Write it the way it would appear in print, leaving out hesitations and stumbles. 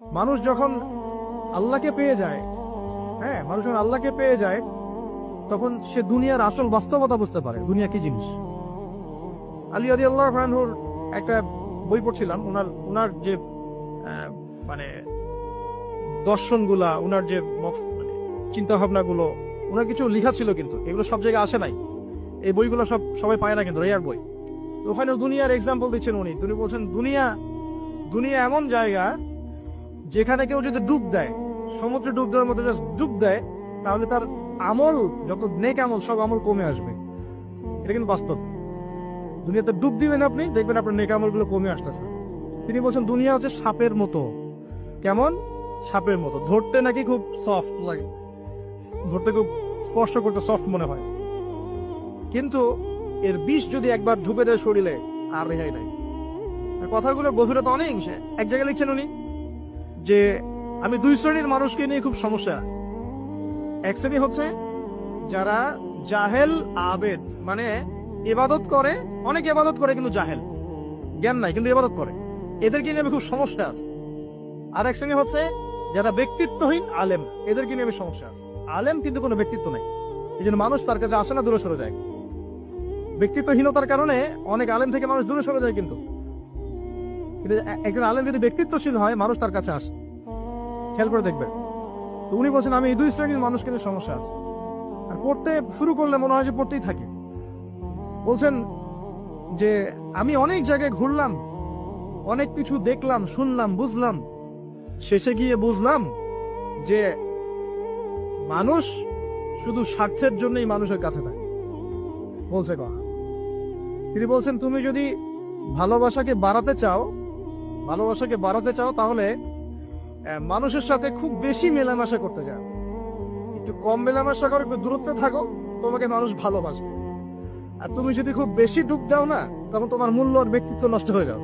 মানুষ যখন আল্লাহকে পেয়ে যায়, হ্যাঁ, মানুষ যখন আল্লাহকে পেয়ে যায় তখন সে দুনিয়ার আসল বাস্তবতা বুঝতে পারে, দুনিয়া কি জিনিস। আলী রাদিয়াল্লাহু আনহুর একটা বই পড়ছিলাম, উনার যে মানে দর্শনগুলা, উনার যে চিন্তা ভাবনাগুলো, উনার কিছু লেখা ছিল, কিন্তু এগুলো সব জায়গায় আসে নাই। এই বইগুলো সবাই পায় না, কিন্তু রেয়ার বই। তো ওখানে দুনিয়ার এক্সাম্পল দিচ্ছেন উনি বলছেন দুনিয়া এমন জায়গা যেখানে কেউ যদি ডুব দেয়, সমুদ্রে ডুব দেওয়ার মতো জাস্ট ডুব দেয়, তাহলে তার আমল, যত নেক আমল, সব আমল কমে আসবে। এটা কিন্তু বাস্তব। দুনিয়াতে ডুব দিবেন আপনি, দেখবেন আপনার নেক আমলগুলো কমে আসতেছে। তিনি বলছেন দুনিয়া হচ্ছে সাপের মতো। কেমন? সাপের মতো। ধরতে নাকি খুব সফট লাগে, ধরতে খুব স্পর্শ করতে সফট মনে হয়, কিন্তু এর বিষ যদি একবার ঢুকে দেয় শরীরে, আর রেহাই নাই। কথাগুলোর গভীরতা অনেক। এক জায়গায় লিখছেন উনি যে আমি দুই শ্রেণীর মানুষকে নিয়ে খুব সমস্যা আছে। এক শ্রেণী হচ্ছে যারা জাহেল আবেদ, মানে ইবাদত করে, অনেক ইবাদত করে কিন্তু জাহেল, জ্ঞান নাই কিন্তু ইবাদত করে, এদেরকে নিয়ে আমি খুব সমস্যা আছে। আর এক শ্রেণী হচ্ছে যারা ব্যক্তিত্বহীন আলেম, এদেরকে নিয়ে আমি সমস্যা আছে। আলেম কিন্তু কোনো ব্যক্তিত্ব নাই, এই জন্য মানুষ তার কাছে আসে না, দূরে সরে যায়। ব্যক্তিত্বহীনতার কারণে অনেক আলেম থেকে মানুষ দূরে সরে যায়, কিন্তু একজন আলেম যদি ব্যক্তিত্বশীল হয়, মানুষ তার কাছে আসে। খেয়াল করে দেখবেন। তো উনি বলছেন আমি এই দুই শ্রেণীর মানুষকে নিয়ে সমস্যা আছে, আর পড়তে শুরু করলে মনে হয় যে পড়তেই থাকে। বলছেন যে আমি অনেক জায়গায় ঘুরলাম, অনেক কিছু দেখলাম, শুনলাম, বুঝলাম, শেষে গিয়ে বুঝলাম যে মানুষ শুধু স্বার্থের জন্যই মানুষের কাছে থাকে। বলছে কথা। তিনি বলছেন তুমি যদি ভালোবাসাকে বাড়াতে চাও তাহলে মানুষের সাথে খুব বেশি মেলামেশা করতে যাও, একটু কম মেলামেশা করো, একটু দূরত্বে থাকো, তোমাকে মানুষ ভালোবাসবে। আর তুমি যদি খুব বেশি ডুব দাও না, তখন তোমার মূল্য আর ব্যক্তিত্ব নষ্ট হয়ে যাবে।